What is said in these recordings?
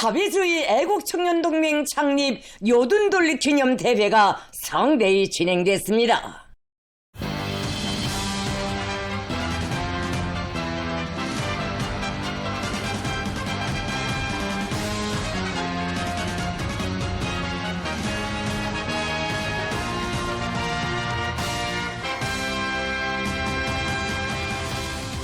사회주의 애국청년동맹 창립 요둔돌 기념대회가 성대히 진행됐습니다.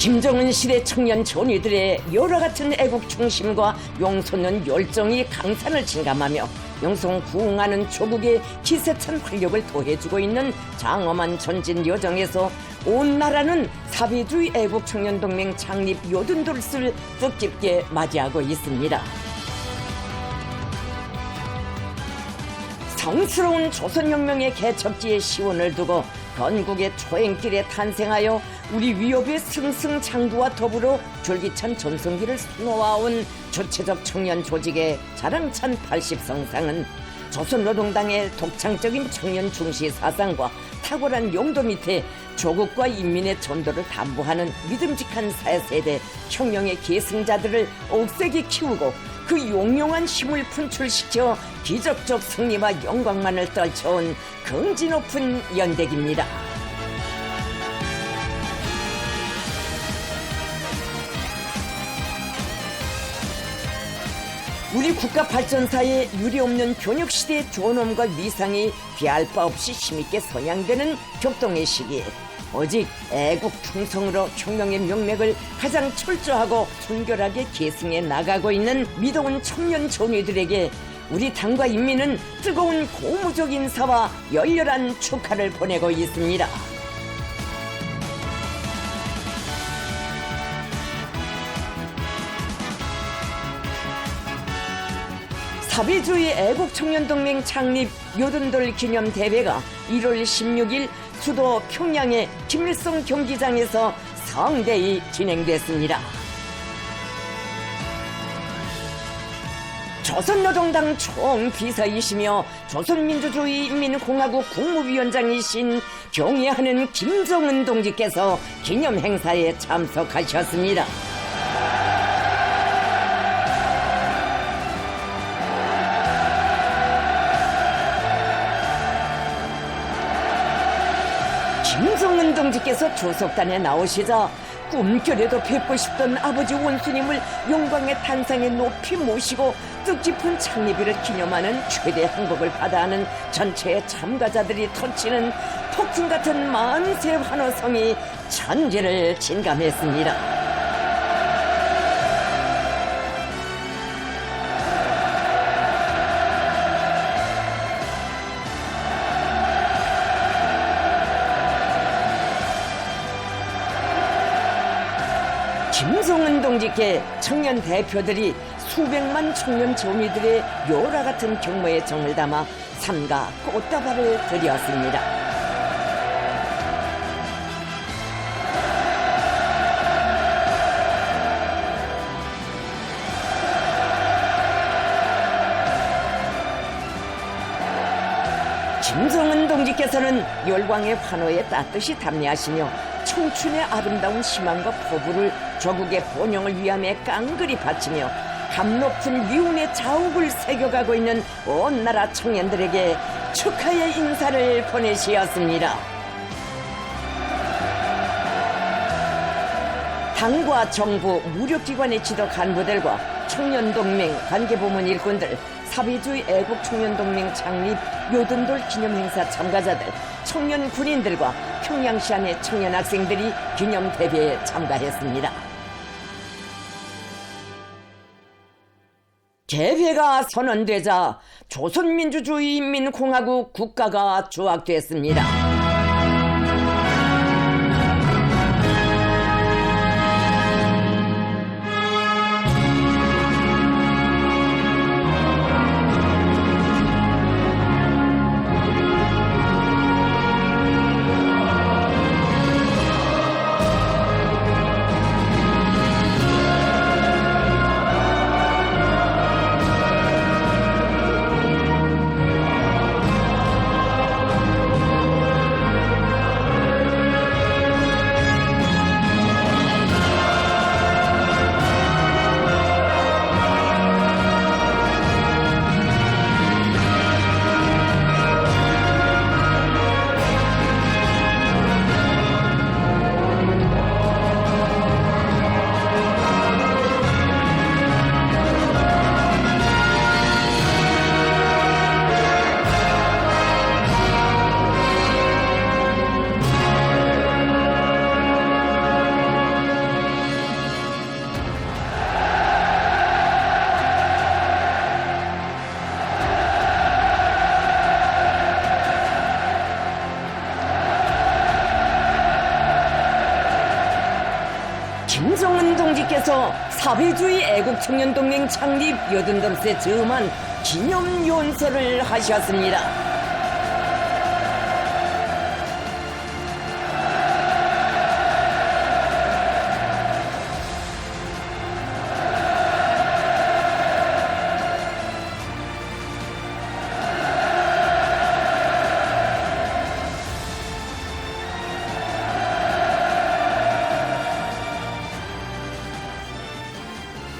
김정은 시대 청년 존이들의 여러 같은 애국 중심과 용솟는 열정이 강산을 진감하며 영성 부흥하는 조국의 기세찬 활력을 더해주고 있는 장엄한 전진 여정에서 온 나라는 사회주의 애국청년동맹 창립 요둔돌을 뜻깊게 맞이하고 있습니다. 성스러운 조선혁명의 개척지에 시원을 두고 건국의 초행길에 탄생하여 우리 위협의 승승장구와 더불어 줄기찬 전성기를 수놓아온 주체적 청년 조직의 자랑찬 80성상은 조선노동당의 독창적인 청년 중시 사상과 탁월한 용도 밑에 조국과 인민의 전도를 담보하는 믿음직한 사세대 혁명의 계승자들을 억세게 키우고 그 용용한 힘을 분출시켜 기적적 승리와 영광만을 떨쳐온 긍지 높은 연대기입니다. 우리 국가 발전사에 유례없는 변혁시대의 존엄과 위상이 비할 바 없이 힘있게 선양되는 격동의 시기에 오직 애국 충성으로 혁명의 명맥을 가장 철저하고 순결하게 계승해 나가고 있는 믿어온 청년 정의들에게 우리 당과 인민은 뜨거운 고무적 인사와 열렬한 축하를 보내고 있습니다. 사회주의 애국청년동맹 창립 요둔돌 기념대회가 1월 16일 수도 평양의 김일성 경기장에서 성대히 진행됐습니다. 조선노동당 총비서이시며 조선민주주의인민공화국 국무위원장이신 경애하는 김정은 동지께서 기념행사에 참석하셨습니다. 김정은 동지께서 주석단에 나오시자 꿈결에도 뵙고 싶던 아버지 원수님을 영광의 탄상에 높이 모시고 뜻깊은 창립일을 기념하는 최대 행복을 받아하는 전체 참가자들이 터치는 폭풍 같은 만세 환호성이 천지를 진감했습니다. 김정은 동지께 청년 대표들이 수백만 청년 정의들의 열화 같은 경모의 정을 담아 삼가 꽃다발을 드렸습니다. 김정은 동지께서는 열광의 환호에 따뜻이 답례하시며 청춘의 아름다운 희망과 포부를 조국의 번영을 위함에 깡그리 바치며 감 높은 미운의 자욱을 새겨가고 있는 온 나라 청년들에게 축하의 인사를 보내시었습니다. 당과 정부, 무력기관의 지도 간부들과 청년동맹, 관계부문 일꾼들, 사회주의 애국청년동맹 창립 요둔돌 기념행사 참가자들, 청년 군인들과 평양시 안의 청년 학생들이 기념대회에 참가했습니다. 대회가 선언되자 조선민주주의인민공화국 국가가 조각됐습니다. 김정은 동지께서 사회주의 애국청년동맹 창립 80세 즈음한 기념연설을 하셨습니다.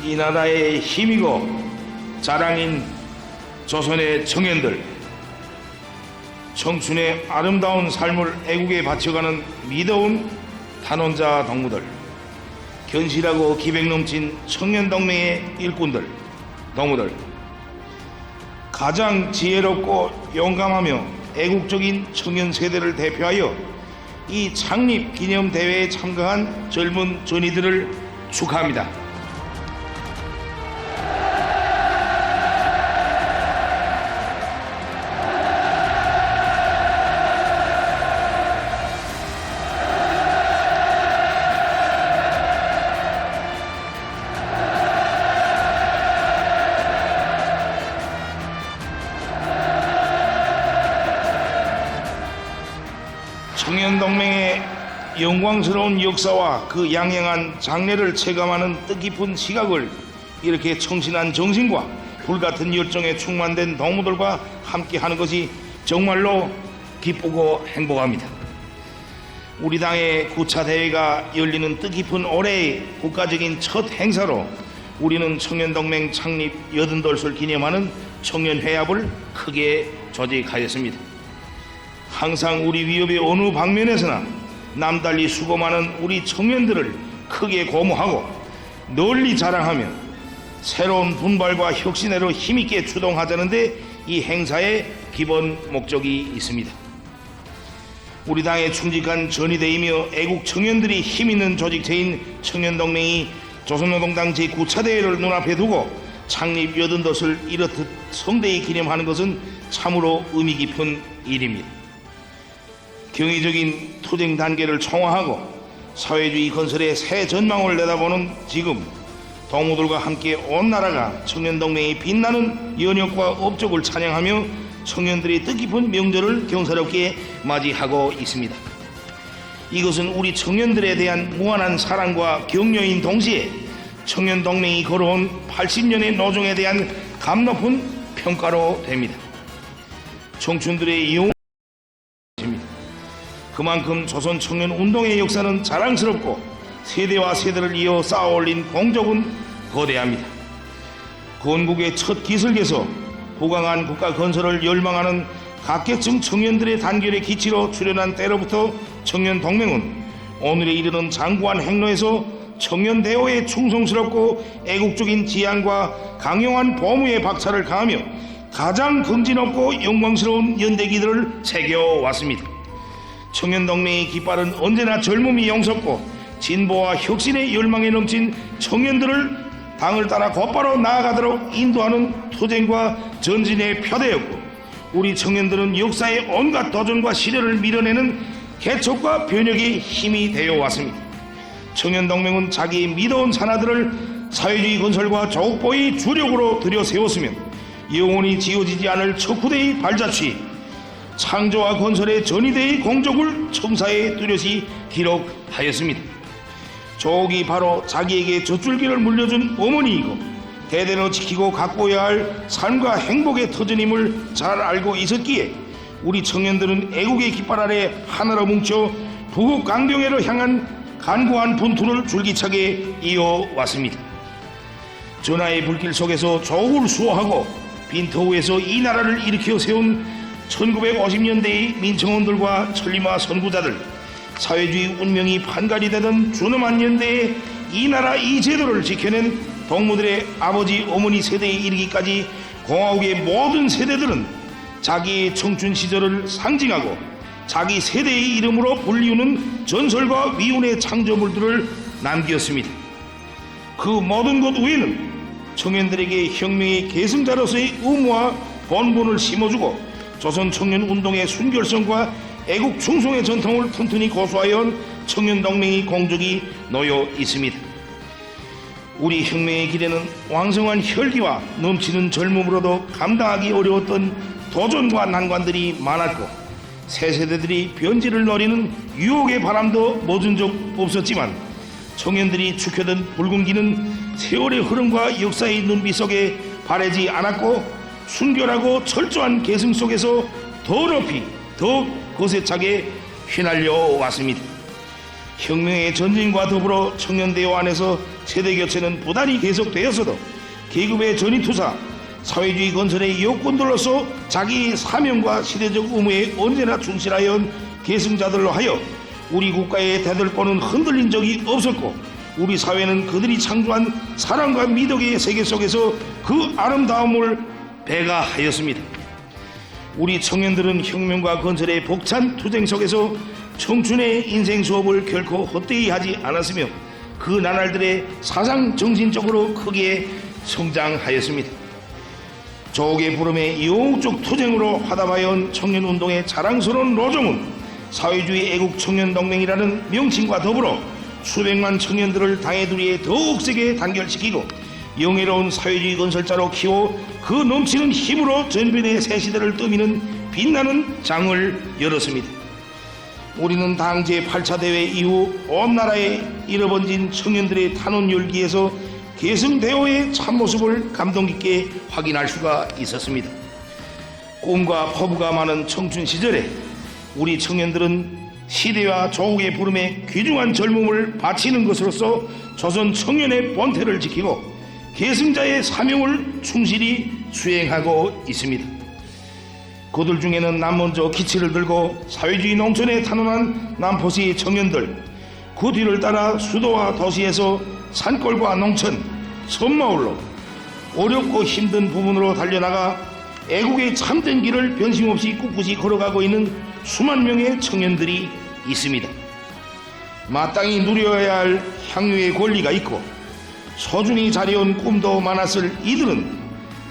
이 나라의 힘이고 자랑인 조선의 청년들, 청춘의 아름다운 삶을 애국에 바쳐가는 미더운 탄원자 동무들, 견실하고 기백 넘친 청년동맹의 일꾼들, 동무들, 가장 지혜롭고 용감하며 애국적인 청년 세대를 대표하여 이 창립 기념대회에 참가한 젊은 전이들을 축하합니다. 청년동맹의 영광스러운 역사와 그 양양한 장래를 체감하는 뜻깊은 시각을 이렇게 청신한 정신과 불같은 열정에 충만된 동무들과 함께하는 것이 정말로 기쁘고 행복합니다. 우리 당의 9차 대회가 열리는 뜻깊은 올해의 국가적인 첫 행사로 우리는 청년동맹 창립 80돌을 기념하는 청년회합을 크게 조직하였습니다. 항상 우리 위협의 어느 방면에서나 남달리 수고 많은 우리 청년들을 크게 고무하고 널리 자랑하며 새로운 분발과 혁신으로 힘있게 추동하자는데 이 행사의 기본 목적이 있습니다. 우리 당의 충직한 전위대이며 애국 청년들이 힘있는 조직체인 청년동맹이 조선노동당 제9차 대회를 눈앞에 두고 창립 80덫을 이렇듯 성대히 기념하는 것은 참으로 의미 깊은 일입니다. 경이적인 투쟁 단계를 총화하고 사회주의 건설의 새 전망을 내다보는 지금 동무들과 함께 온 나라가 청년동맹의 빛나는 연혁과 업적을 찬양하며 청년들의 뜻깊은 명절을 경사롭게 맞이하고 있습니다. 이것은 우리 청년들에 대한 무한한 사랑과 격려인 동시에 청년동맹이 걸어온 80년의 노정에 대한 감높은 평가로 됩니다. 청춘들의 영웅 그만큼 조선 청년 운동의 역사는 자랑스럽고 세대와 세대를 이어 쌓아올린 공적은 거대합니다. 건국의 첫 기슭에서 부강한 국가 건설을 열망하는 각계층 청년들의 단결의 기치로 출현한 때로부터 청년동맹은 오늘에 이르는 장구한 행로에서 청년 대오에 충성스럽고 애국적인 지향과 강용한 보무의 박차를 가하며 가장 긍지높고 영광스러운 연대기들을 새겨왔습니다. 청년동맹의 깃발은 언제나 젊음이 용솟고 진보와 혁신의 열망에 넘친 청년들을 당을 따라 곧바로 나아가도록 인도하는 투쟁과 전진의 표대였고 우리 청년들은 역사의 온갖 도전과 시련을 밀어내는 개척과 변혁의 힘이 되어 왔습니다. 청년동맹은 자기의 미더운 산하들을 사회주의 건설과 조국보의 주력으로 들여세웠으며 영원히 지워지지 않을 척후대의 발자취 창조와 건설의 전위대의 공적을 청사에 뚜렷이 기록하였습니다. 조국이 바로 자기에게 젖줄기를 물려준 어머니이고 대대로 지키고 가꿔야 할 삶과 행복의 터전임을 잘 알고 있었기에 우리 청년들은 애국의 깃발 아래 하나로 뭉쳐 부국 강병회로 향한 간구한 분투를 줄기차게 이어왔습니다. 전하의 불길 속에서 조국을 수호하고 빈터우에서 이 나라를 일으켜 세운 1950년대의 민청원들과 천리마 선구자들, 사회주의 운명이 판갈이 되던 준엄한 연대에 이 나라 이 제도를 지켜낸 동무들의 아버지 어머니 세대에 이르기까지 공화국의 모든 세대들은 자기의 청춘 시절을 상징하고 자기 세대의 이름으로 불리우는 전설과 위운의 창조물들을 남겼습니다. 그 모든 것 외에는 청년들에게 혁명의 계승자로서의 의무와 본분을 심어주고 조선 청년 운동의 순결성과 애국 충성의 전통을 튼튼히 고수하여 온 청년동맹의 공적이 놓여 있습니다. 우리 혁명의 길에는 왕성한 혈기와 넘치는 젊음으로도 감당하기 어려웠던 도전과 난관들이 많았고 새 세대들이 변질을 노리는 유혹의 바람도 멎은 적 없었지만 청년들이 축혀든 붉은 기는 세월의 흐름과 역사의 눈빛 속에 바래지 않았고 순결하고 철저한 계승 속에서 더 높이 더 거세차게 휘날려 왔습니다. 혁명의 전진과 더불어 청년대회 안에서 세대교체는 부단히 계속되었어도 계급의 전위투사, 사회주의 건설의 여건들로서 자기 사명과 시대적 의무에 언제나 충실하여 온 계승자들로 하여 우리 국가의 대들보는 흔들린 적이 없었고 우리 사회는 그들이 창조한 사랑과 미덕의 세계 속에서 그 아름다움을 배가하였습니다. 우리 청년들은 혁명과 건설의 벅찬 투쟁 속에서 청춘의 인생 수업을 결코 헛되이 하지 않았으며 그 나날들의 사상 정신적으로 크게 성장하였습니다. 조옥의 부름에 영적 투쟁으로 화답하여 온 청년운동의 자랑스러운 로정은 사회주의 애국 청년동맹이라는 명칭과 더불어 수백만 청년들을 당해두리에 더욱 세게 단결시키고 영예로운 사회주의 건설자로 키워 그 넘치는 힘으로 전변의 새 시대를 떠미는 빛나는 장을 열었습니다. 우리는 당 제8차 대회 이후 온 나라에 일어번진 청년들의 탄원 열기에서 계승대호의 참모습을 감동 깊게 확인할 수가 있었습니다. 꿈과 포부가 많은 청춘 시절에 우리 청년들은 시대와 조국의 부름에 귀중한 젊음을 바치는 것으로서 조선 청년의 본태를 지키고 계승자의 사명을 충실히 수행하고 있습니다. 그들 중에는 남먼저 기치를 들고 사회주의 농촌에 탄원한 남포시 청년들, 그 뒤를 따라 수도와 도시에서 산골과 농촌, 섬마을로 어렵고 힘든 부분으로 달려나가 애국의 참된 길을 변심없이 꿋꿋이 걸어가고 있는 수만 명의 청년들이 있습니다. 마땅히 누려야 할 향유의 권리가 있고 소중히 자리온 꿈도 많았을 이들은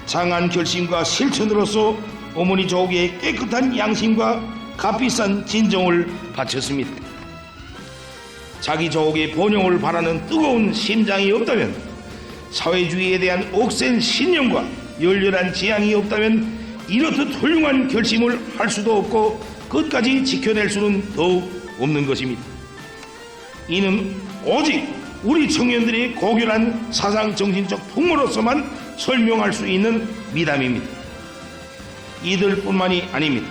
장한 결심과 실천으로서 어머니 조국의 깨끗한 양심과 값비싼 진정을 바쳤습니다. 자기 조국의 번영을 바라는 뜨거운 심장이 없다면, 사회주의에 대한 억센 신념과 열렬한 지향이 없다면 이렇듯 훌륭한 결심을 할 수도 없고 끝까지 지켜낼 수는 더욱 없는 것입니다. 이는 오직 우리 청년들의 고결한 사상 정신적 풍모로서만 설명할 수 있는 미담입니다. 이들뿐만이 아닙니다.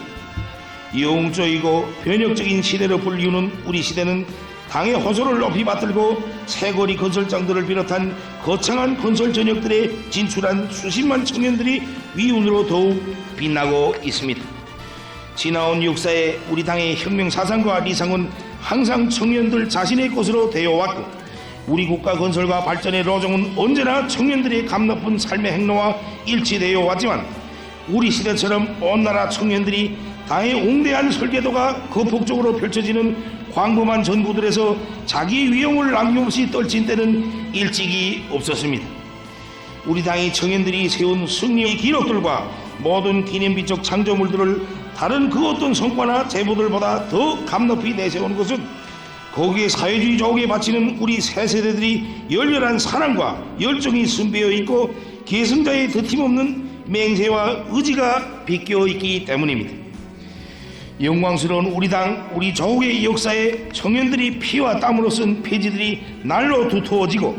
영웅적이고 변혁적인 시대로 불리우는 우리 시대는 당의 호소를 높이 받들고 새거리 건설장들을 비롯한 거창한 건설 전역들에 진출한 수십만 청년들이 위운으로 더욱 빛나고 있습니다. 지나온 역사에 우리 당의 혁명 사상과 리상은 항상 청년들 자신의 것으로 되어왔고 우리 국가 건설과 발전의 로정은 언제나 청년들의 감높은 삶의 행로와 일치되어 왔지만 우리 시대처럼 온 나라 청년들이 당의 옹대한 설계도가 거폭적으로 펼쳐지는 광범한 전구들에서 자기 위용을 남김없이 떨친 때는 일찍이 없었습니다. 우리 당의 청년들이 세운 승리의 기록들과 모든 기념비적 창조물들을 다른 그 어떤 성과나 제보들보다 더 감높이 내세우는 것은 거기에 사회주의 조국에 바치는 우리 새 세대들이 열렬한 사랑과 열정이 숨배어 있고 계승자의 더팀없는 맹세와 의지가 비껴 있기 때문입니다. 영광스러운 우리 당, 우리 조국의 역사에 청년들이 피와 땀으로 쓴 페이지들이 날로 두터워지고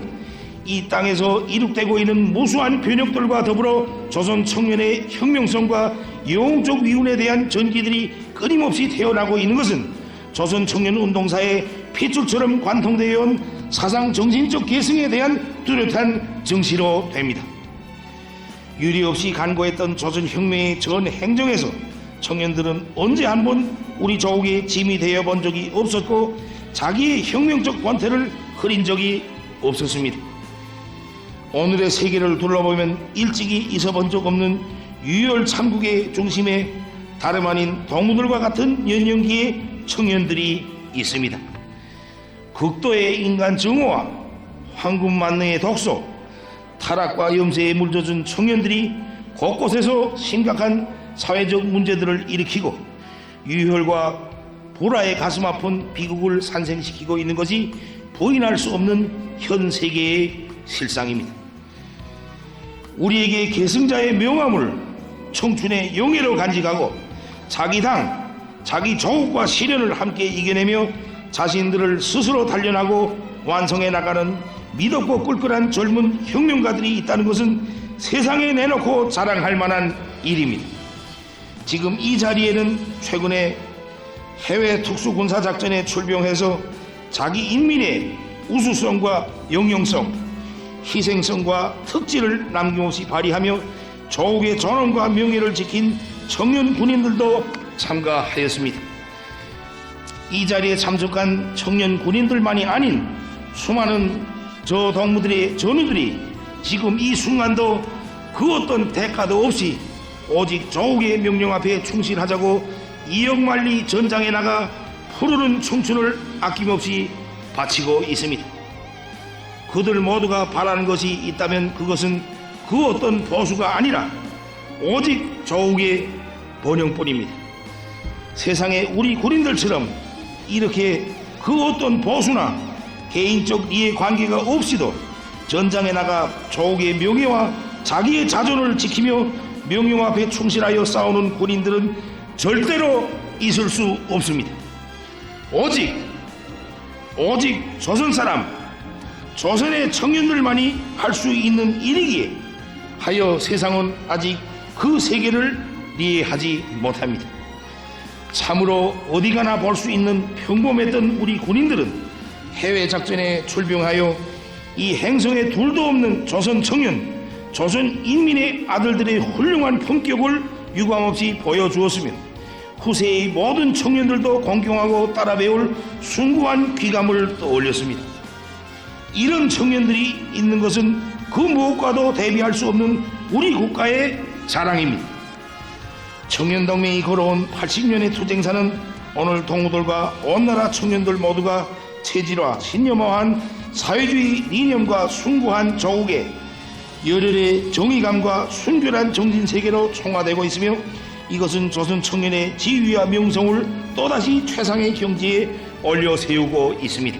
이 땅에서 이룩되고 있는 무수한 변혁들과 더불어 조선 청년의 혁명성과 영웅적 위운에 대한 전기들이 끊임없이 태어나고 있는 것은 조선 청년 운동사의 핏줄처럼 관통되어 온 사상 정신적 계승에 대한 뚜렷한 증시로 됩니다. 유리 없이 간고했던 조선 혁명의 전 행정에서 청년들은 언제 한번 우리 조국의 짐이 되어 본 적이 없었고 자기의 혁명적 본태를 흐린 적이 없었습니다. 오늘의 세계를 둘러보면 일찍이 있어본 적 없는 유혈 참국의 중심에 다름 아닌 동무들과 같은 연령기의 청년들이 있습니다. 극도의 인간 증오와 황금 만능의 독소, 타락과 염세에 물젖은 청년들이 곳곳에서 심각한 사회적 문제들을 일으키고 유혈과 보라의 가슴 아픈 비극을 산생시키고 있는 것이 부인할 수 없는 현 세계의 실상입니다. 우리에게 계승자의 명함을 청춘의 영예로 간직하고 자기 당, 자기 조국과 시련을 함께 이겨내며 자신들을 스스로 단련하고 완성해 나가는 믿었고 꿀꿀한 젊은 혁명가들이 있다는 것은 세상에 내놓고 자랑할 만한 일입니다. 지금 이 자리에는 최근에 해외 특수군사작전에 출병해서 자기 인민의 우수성과 영영성, 희생성과 특질을 남김없이 발휘하며 조국의 존엄과 명예를 지킨 청년 군인들도 참가하였습니다. 이 자리에 참석한 청년 군인들만이 아닌 수많은 저 동무들의 전우들이 지금 이 순간도 그 어떤 대가도 없이 오직 조국의 명령 앞에 충실하자고 이역만리 전장에 나가 푸르른 청춘을 아낌없이 바치고 있습니다. 그들 모두가 바라는 것이 있다면 그것은 그 어떤 보수가 아니라 오직 조국의 번영뿐입니다. 세상에 우리 군인들처럼 이렇게 그 어떤 보수나 개인적 이해 관계가 없이도 전장에 나가 조국의 명예와 자기의 자존을 지키며 명령 앞에 충실하여 싸우는 군인들은 절대로 있을 수 없습니다. 오직 조선 사람, 조선의 청년들만이 할 수 있는 일이기에 하여 세상은 아직 그 세계를 이해하지 못합니다. 참으로 어디 가나 볼 수 있는 평범했던 우리 군인들은 해외 작전에 출병하여 이 행성에 둘도 없는 조선 청년, 조선 인민의 아들들의 훌륭한 품격을 유감없이 보여주었으며 후세의 모든 청년들도 공경하고 따라 배울 숭고한 귀감을 떠올렸습니다. 이런 청년들이 있는 것은 그 무엇과도 대비할 수 없는 우리 국가의 자랑입니다. 청년동맹이 걸어온 80년의 투쟁사는 오늘 동무들과 온 나라 청년들 모두가 체질화, 신념화한 사회주의 이념과 숭고한 조국의 열혈의 정의감과 순결한 정신세계로 총화되고 있으며 이것은 조선 청년의 지위와 명성을 또다시 최상의 경지에 올려세우고 있습니다.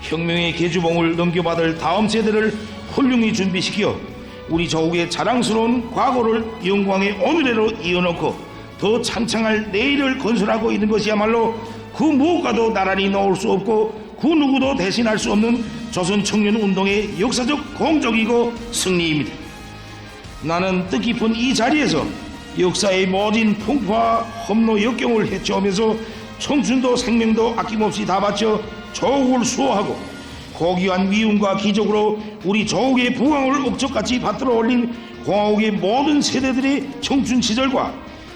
혁명의 계주봉을 넘겨받을 다음 세대를 훌륭히 준비시켜 우리 조국의 자랑스러운 과거를 영광의 오늘에로 이어놓고 더 창창할 내일을 건설하고 있는 것이야말로 그 무엇과도 나란히 놓을 수 없고 그 누구도 대신할 수 없는 조선 청년 운동의 역사적 공적이고 승리입니다. 나는 뜻깊은 이 자리에서 역사의 모진 풍파와 험로 역경을 헤쳐오면서 청춘도 생명도 아낌없이 다 바쳐 조국을 수호하고 고귀한 미움과 기적으로 우리 조국의 부강을 억적같이 받들어 올린 공화국의 모든 세대들의 청춘 시절과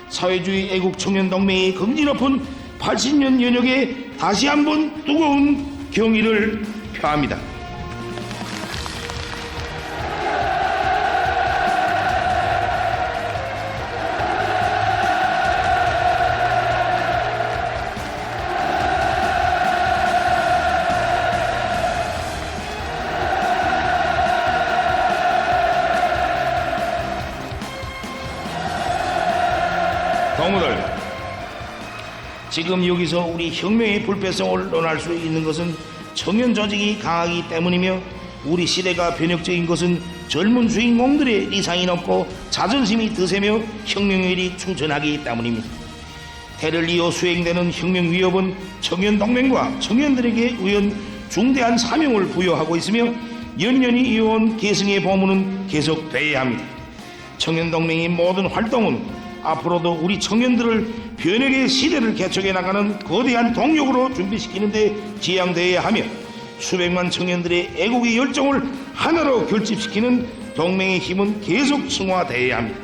사회주의 애국 청년동맹의 긍지 높은 80년 연역에 다시 한번 뜨거운 경의를 표합니다. 동무들, 지금 여기서 우리 혁명의 불패성을 논할 수 있는 것은 청년 조직이 강하기 때문이며 우리 시대가 변혁적인 것은 젊은 주인공들의 리상이 높고 자존심이 드세며 혁명일이 충천하기 때문입니다. 대를 이어 수행되는 혁명 위협은 청년동맹과 청년들에게 우연 중대한 사명을 부여하고 있으며 연년이 이어온 계승의 보문은 계속돼야 합니다. 청년동맹의 모든 활동은 앞으로도 우리 청년들을 변혁의 시대를 개척해 나가는 거대한 동력으로 준비시키는데 지향되어야 하며 수백만 청년들의 애국의 열정을 하나로 결집시키는 동맹의 힘은 계속 승화되어야 합니다.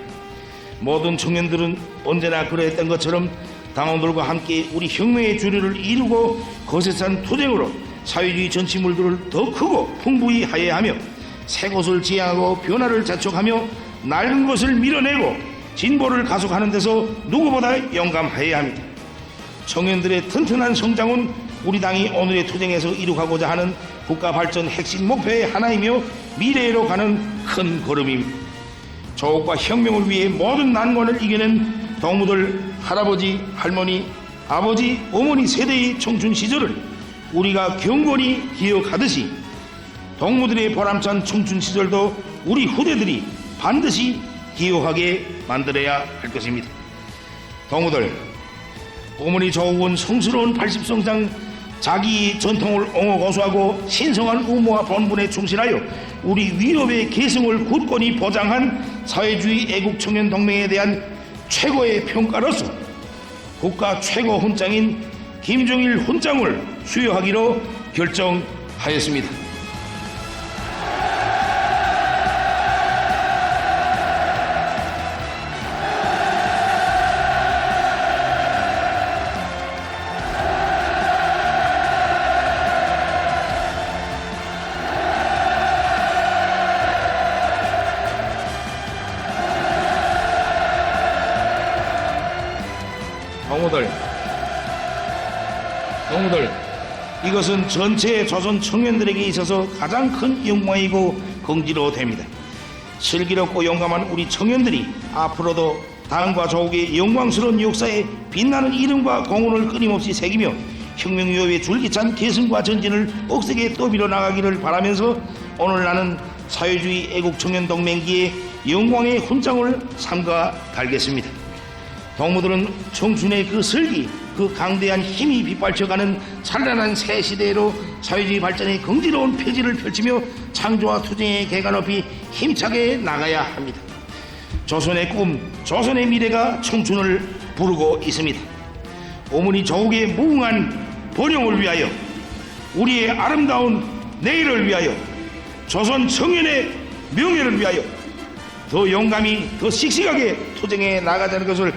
모든 청년들은 언제나 그러했던 것처럼 당원들과 함께 우리 혁명의 주류를 이루고 거세찬 투쟁으로 사회주의 전치물들을 더 크고 풍부히 하여야 하며 새 것을 지향하고 변화를 자촉하며 낡은 것을 밀어내고 진보를 가속하는 데서 누구보다 용감해야 합니다. 청년들의 튼튼한 성장은 우리 당이 오늘의 투쟁에서 이룩하고자 하는 국가 발전 핵심 목표의 하나이며 미래로 가는 큰 걸음입니다. 조국과 혁명을 위해 모든 난관을 이겨낸 동무들, 할아버지, 할머니, 아버지, 어머니 세대의 청춘 시절을 우리가 경건히 기억하듯이 동무들의 보람찬 청춘 시절도 우리 후대들이 반드시 기여하게 만들어야 할 것입니다. 동무들, 어머니 조국은 성스러운 80성상 자기 전통을 옹호고수하고 신성한 의무와 본분에 충실하여 우리 위협의 계승을 굳건히 보장한 사회주의 애국청년동맹에 대한 최고의 평가로서 국가 최고 훈장인 김정일 훈장을 수여하기로 결정하였습니다. 동무들, 이것은 전체 조선 청년들에게 있어서 가장 큰 영광이고 긍지로 됩니다. 슬기롭고 용감한 우리 청년들이 앞으로도 당과 조국의 영광스러운 역사에 빛나는 이름과 공헌을 끊임없이 새기며 혁명유업의 줄기찬 계승과 전진을 억세게 떠밀어 나가기를 바라면서 오늘 나는 사회주의 애국청년동맹기의 영광의 훈장을 삼가 달겠습니다. 동무들은 청춘의 그 슬기, 그 강대한 힘이 빗발쳐가는 찬란한 새 시대로 사회주의 발전의 긍지로운 표지를 펼치며 창조와 투쟁의 개가 높이 힘차게 나가야 합니다. 조선의 꿈, 조선의 미래가 청춘을 부르고 있습니다. 어머니 조국의 무궁한 번영을 위하여, 우리의 아름다운 내일을 위하여, 조선 청년의 명예를 위하여 더 용감히, 더 씩씩하게 투쟁해 나가자는 것을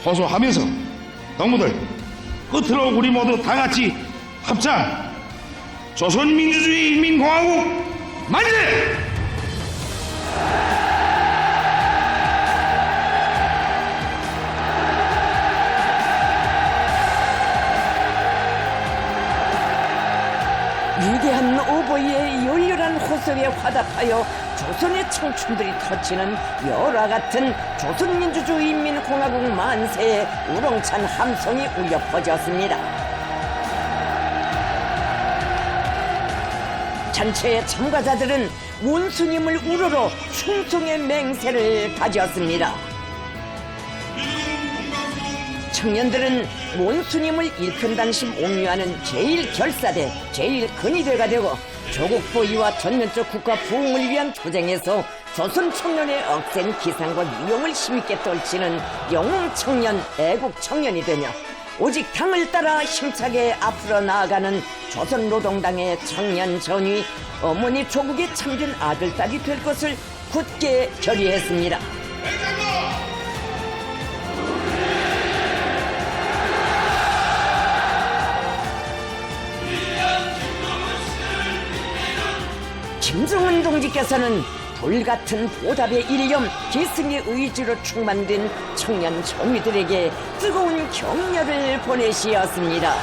호소하면서 동무들, 끝으로 우리 모두 다 같이 합창 조선민주주의 인민공화국 만세! 위대한 오보이의 열렬한 호소에 화답하여 조선의 청춘들이 터치는 열화 같은 조선민주주의인민공화국 만세의 우렁찬 함성이 울려 퍼졌습니다. 전체의 참가자들은 원수님을 우러러 충성의 맹세를 가졌습니다. 청년들은 원수님을 일편단심 옹유하는 제1결사대, 제1근위대가 되고 조국 보위와 전면적 국가 부흥을 위한 투쟁에서 조선 청년의 억센 기상과 위용을 힘있게 떨치는 영웅 청년, 애국 청년이 되며 오직 당을 따라 힘차게 앞으로 나아가는 조선노동당의 청년 전위, 어머니 조국의 참된 아들딸이 될 것을 굳게 결의했습니다. 김정은 동지께서는 불같은 보답의 일념, 계승의 의지로 충만된 청년 정의들에게 뜨거운 격려를 보내시었습니다.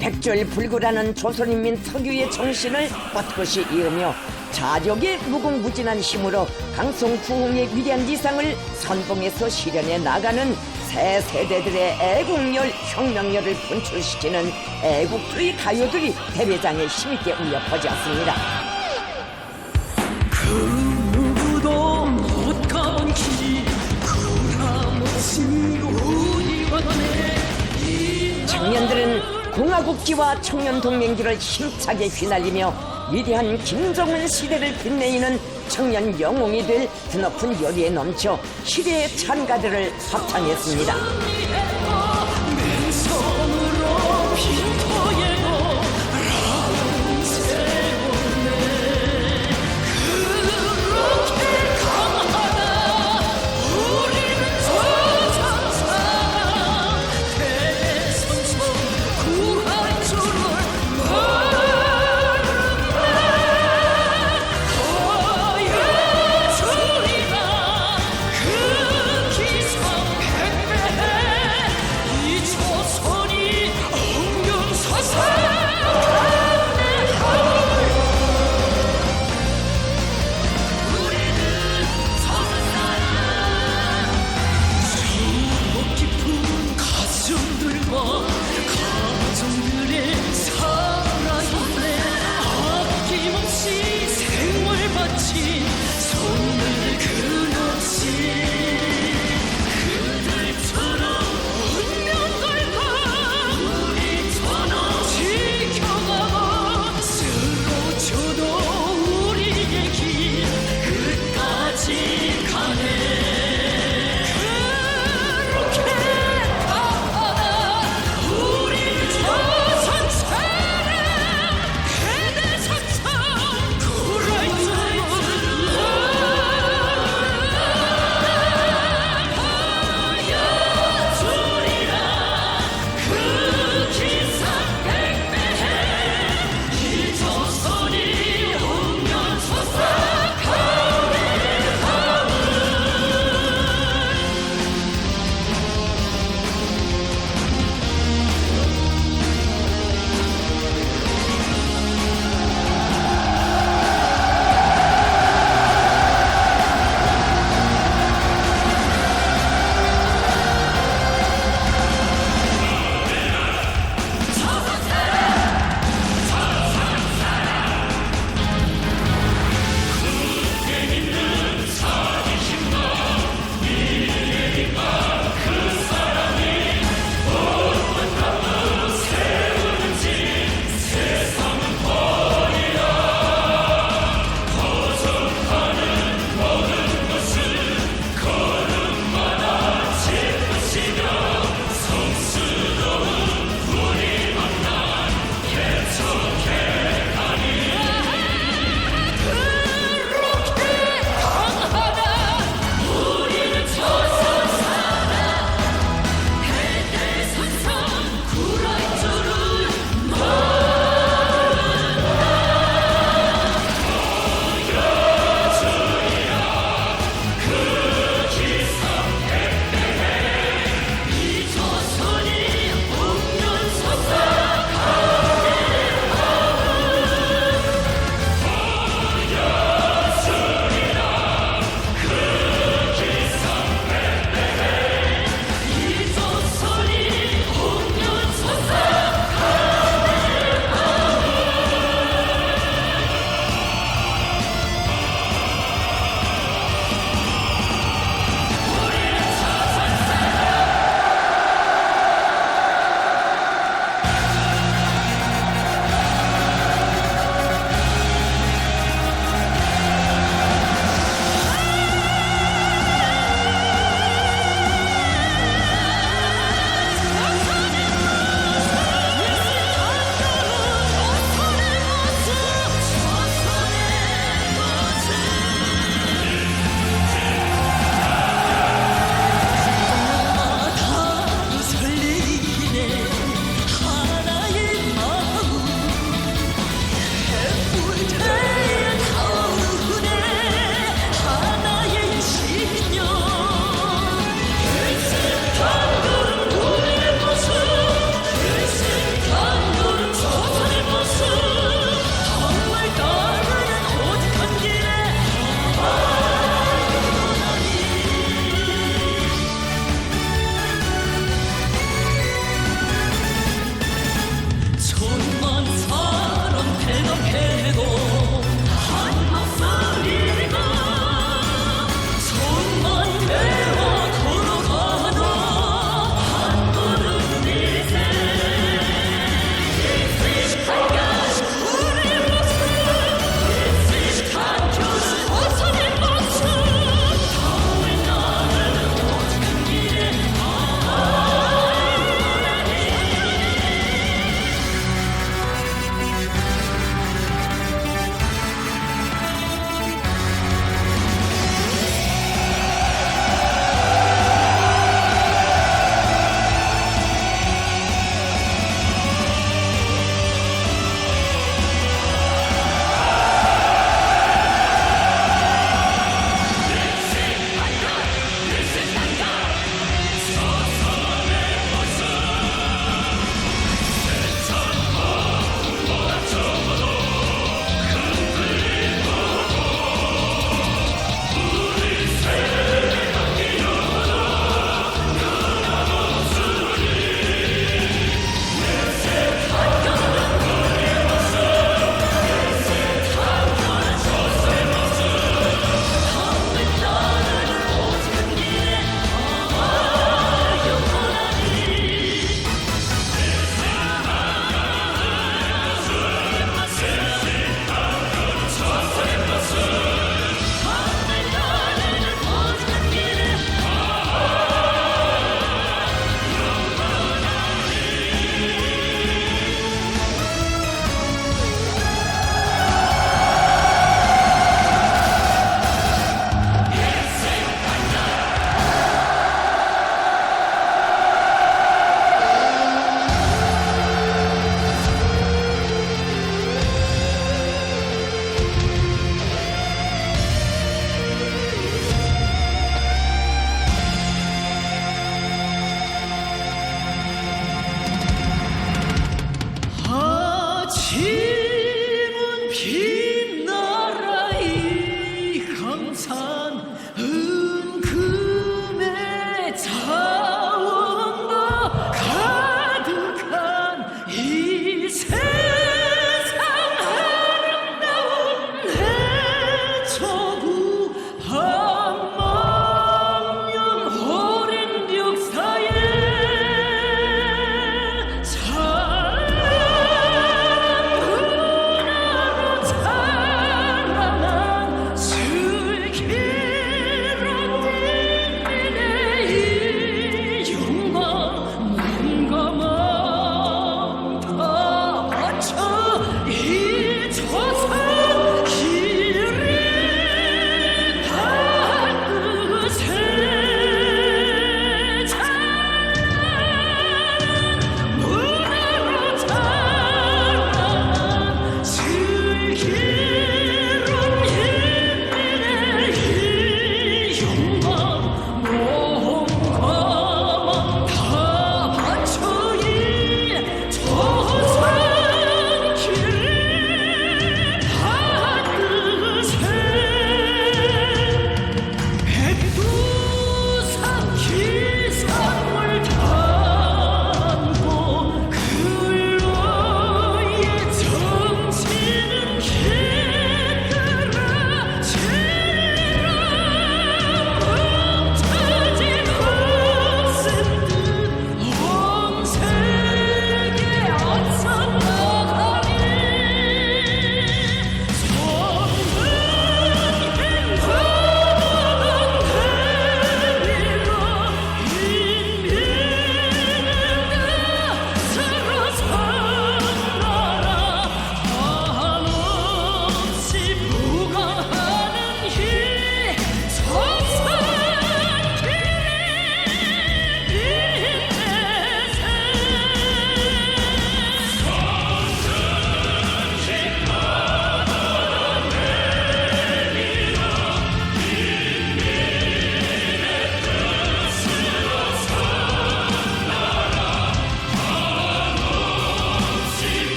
백졸불구라는 조선인민 특유의 정신을 꼿꼿이 이으며 자력의 무궁무진한 힘으로 강성 부흥의 위대한 이상을 선봉에서 실현해 나가는 새 세대들의 애국열, 혁명열을 분출시키는 애국주의 가요들이 대회장에 힘있게 울려 퍼졌습니다. 그 누구도 못 가본 길, 구나무친 우리와 내 청년들은 공화국기와 청년동맹기를 힘차게 휘날리며 위대한 김정은 시대를 빛내이는 청년 영웅이 될 드높은 열의에 넘쳐 시대의 찬가들을 합창했습니다. 맨손으로 빈토예고 랑세고네 그렇게 강하다 우리는 조선사랑 대선son 구할 줄을 보여주리라 그 기성 백배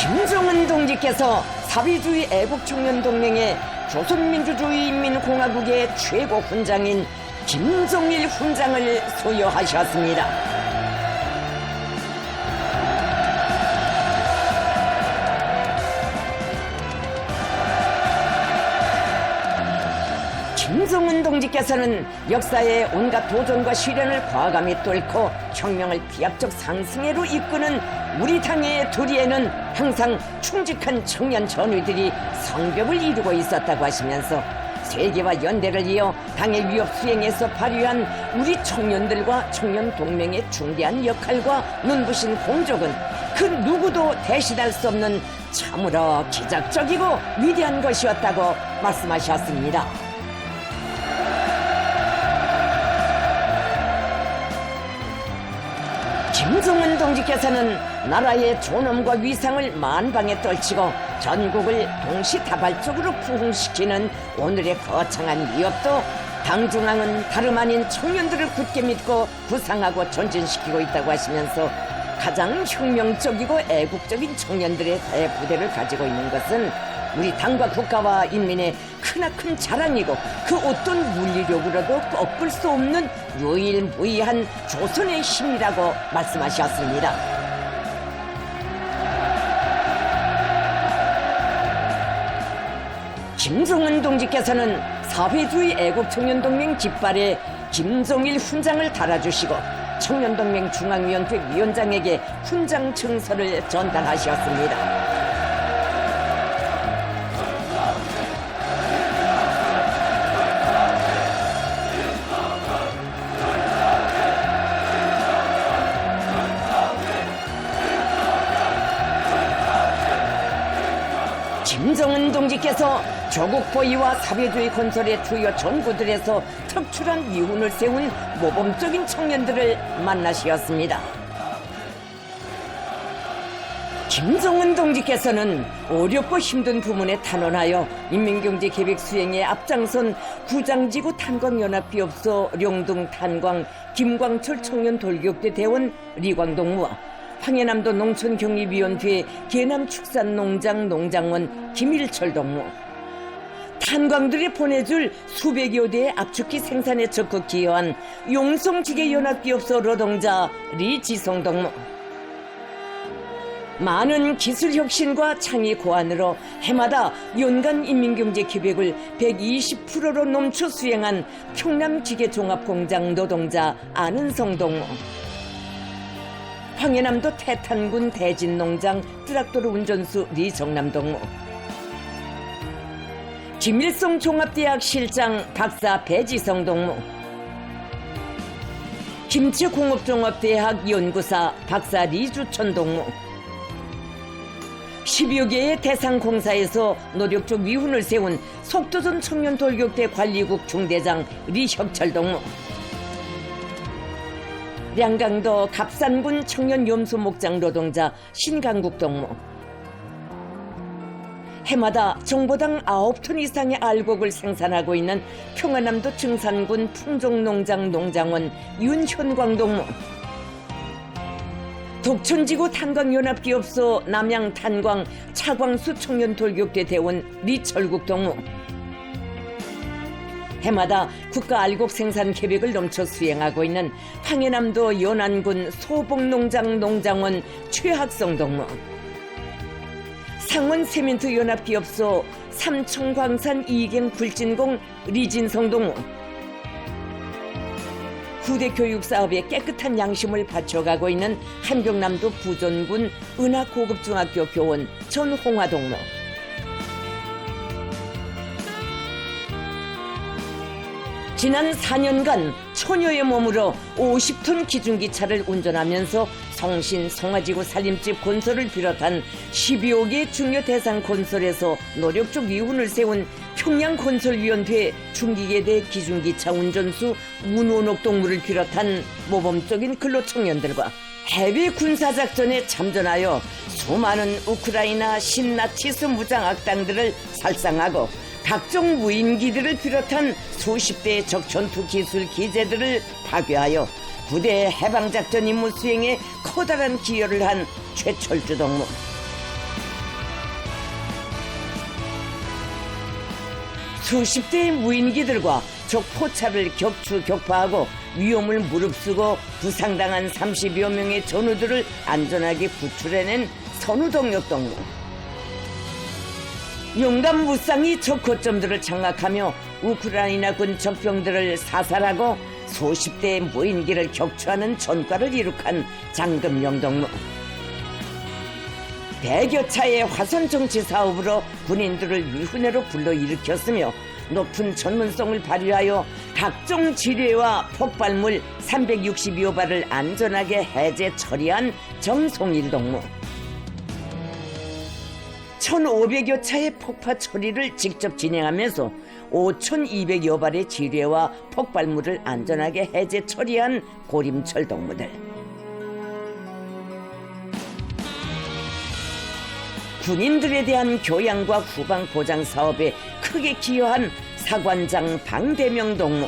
김정은 동지께서 사회주의 애국청년동맹의 조선민주주의인민공화국의 최고 훈장인 김정일 훈장을 수여하셨습니다. 김정은 동지께서는 역사의 온갖 도전과 시련을 과감히 뚫고 혁명을 비약적 상승회로 이끄는 우리 당의 도리에는 항상 충직한 청년 전우들이 성벽을 이루고 있었다고 하시면서 세계와 연대를 이어 당의 위협 수행에서 발휘한 우리 청년들과 청년 동맹의 중대한 역할과 눈부신 공적은 그 누구도 대신할 수 없는 참으로 기적적이고 위대한 것이었다고 말씀하셨습니다. 김정은 동지께서는 나라의 존엄과 위상을 만방에 떨치고 전국을 동시다발적으로 부흥시키는 오늘의 거창한 위협도 당중앙은 다름 아닌 청년들을 굳게 믿고 구상하고 전진시키고 있다고 하시면서 가장 혁명적이고 애국적인 청년들의 대부대를 가지고 있는 것은 우리 당과 국가와 인민의 크나큰 자랑이고 그 어떤 물리력으로도 꺾을 수 없는 유일무이한 조선의 힘이라고 말씀하셨습니다. 김정은 동지께서는 사회주의 애국청년동맹 깃발에 김정일 훈장을 달아주시고 청년동맹 중앙위원회 위원장에게 훈장 증서를 전달하셨습니다. 김정은 동지께서 조국 보위와 사회주의 건설의 주요 전구들에서 특출한 미훈을 세운 모범적인 청년들을 만나시었습니다. 김정은 동지께서는 어렵고 힘든 부문에 탄원하여 인민경제계획 수행에 앞장선 구장지구 탄광연합기업소 룡둥탄광 김광철 청년돌격대 대원 리광동무와 황해남도 농촌경리위원회 계남축산농장 농장원 김일철 동무, 탄광들이 보내줄 수백여 대의 압축기 생산에 적극 기여한 용성지게연합기업소 노동자 리지성 동무, 많은 기술혁신과 창의 고안으로 해마다 연간 인민경제계획을 120%로 넘쳐 수행한 평남기계종합공장 노동자 안은성 동무, 황해남도 태탄군 대진농장 트랙터로 운전수 리정남 동무, 김일성 종합대학 실장 박사 배지성 동무, 김치공업종합대학 연구사 박사 리주천 동무, 10여 개의 대상공사에서 노력적 위훈을 세운 속도전 청년돌격대 관리국 중대장 리혁철 동무, 량강도 갑산군 청년염소목장 노동자 신강국 동무, 해마다 정보당 9톤 이상의 알곡을 생산하고 있는 평안남도 증산군 풍족농장 농장원 윤현광 동무, 독천지구 탄광연합기업소 남양탄광 차광수 청년돌격대 대원 리철국 동무, 해마다 국가 알곡 생산 계획을 넘쳐 수행하고 있는 황해남도 연안군 소복농장 농장원 최학성 동무, 상원 세멘트 연합기업소 삼청광산 이갱 굴진공 리진성 동무, 후대 교육 사업에 깨끗한 양심을 바쳐가고 있는 한경남도 부전군 은하고급중학교 교원 전홍화 동무, 지난 4년간 처녀의 몸으로 50톤 기중기차를 운전하면서 성신, 송화지구 살림집 건설을 비롯한 12여 개 중요 대상 건설에서 노력적 위훈을 세운 평양건설위원회 중기계대 기중기차 운전수 문원옥 동무를 비롯한 모범적인 근로청년들과 해외 군사작전에 참전하여 수많은 우크라이나 신나치스 무장악당들을 살상하고 각종 무인기들을 비롯한 수십 대의 적전투 기술 기재들을 파괴하여 부대 해방작전 임무 수행에 커다란 기여를 한 최철주 동무, 수십 대의 무인기들과 적 포차를 격추격파하고 위험을 무릅쓰고 부상당한 30여 명의 전우들을 안전하게 구출해낸 선우동 역동무. 용감 무쌍이 적 거점들을 장악하며 우크라이나군 적병들을 사살하고 수십 대의 무인기를 격추하는 전과를 이룩한 장금 영동무. 100여 차의 화선 정치 사업으로 군인들을 위훈회로 불러일으켰으며 높은 전문성을 발휘하여 각종 지뢰와 폭발물 360여 발을 안전하게 해제 처리한 정송일 동무. 1500여 차의 폭파 처리를 직접 진행하면서 5200여 발의 지뢰와 폭발물을 안전하게 해제 처리한 고림철 동무들. 군인들에 대한 교양과 후방 보장 사업에 크게 기여한 사관장 방대명 동무.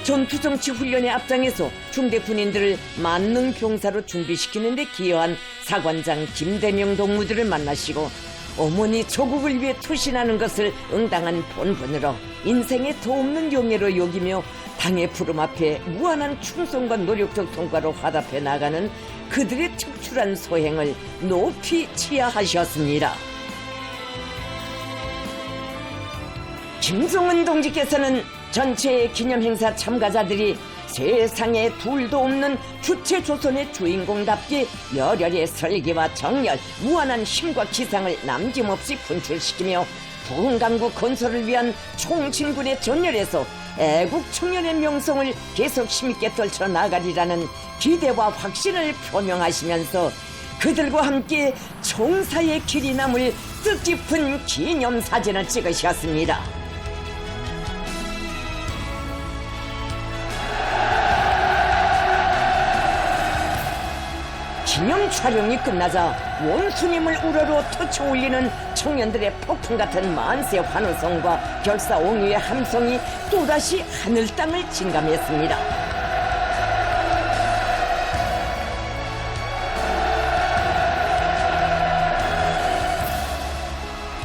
전투정치 훈련에 앞장에서 중대 군인들을 만능 병사로 준비시키는 데 기여한 사관장 김대명 동무들을 만나시고 어머니 조국을 위해 투신하는 것을 응당한 본분으로 인생의 도없는 용예로 여기며 당의 부름 앞에 무한한 충성과 노력적 성과로 화답해 나가는 그들의 특출한 소행을 높이 치하하셨습니다. 김종은 동지께서는 전체 기념행사 참가자들이 세상에 둘도 없는 주체 조선의 주인공답게 열혈의 설계와 정열, 무한한 힘과 기상을 남김없이 분출시키며 부흥강국 건설을 위한 총진군의 전열에서 애국 청년의 명성을 계속 힘있게 떨쳐나가리라는 기대와 확신을 표명하시면서 그들과 함께 총사의 길이 남을 뜻깊은 기념사진을 찍으셨습니다. 기념 촬영이 끝나자 원수님을 우러러 터쳐올리는 청년들의 폭풍 같은 만세 환호성과 결사옹위의 함성이 또다시 하늘 땅을 진감했습니다.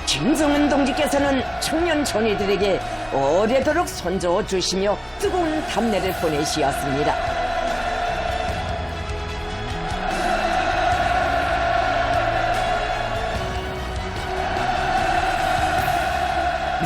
김정은 동지께서는 청년 전위들에게 오래도록 손저어 주시며 뜨거운 답례를 보내시었습니다.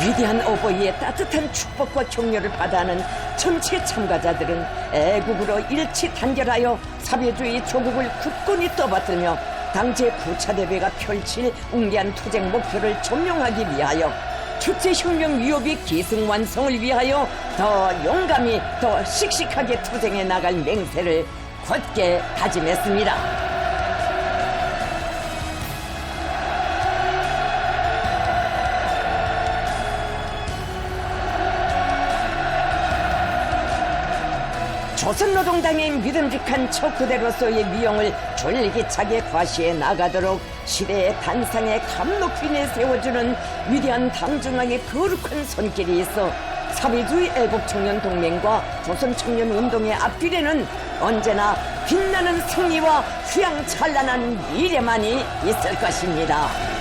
위대한 어버이의 따뜻한 축복과 격려를 받아하는 전체 참가자들은 애국으로 일치 단결하여 사회주의 조국을 굳건히 떠받들며 당제 부차대회가 펼칠 웅대한 투쟁 목표를 점령하기 위하여 주체혁명 위협의 기승완성을 위하여 더 용감히 더 씩씩하게 투쟁해 나갈 맹세를 굳게 다짐했습니다. 조선노동당의 믿음직한 척후대로서의 위용을 졸기차게 과시해 나가도록 시대의 단상에 감높이 내세워주는 위대한 당중앙의 거룩한 손길이 있어 사회주의 애국청년 동맹과 조선청년운동의 앞길에는 언제나 빛나는 승리와 휘황찬란한 미래만이 있을 것입니다.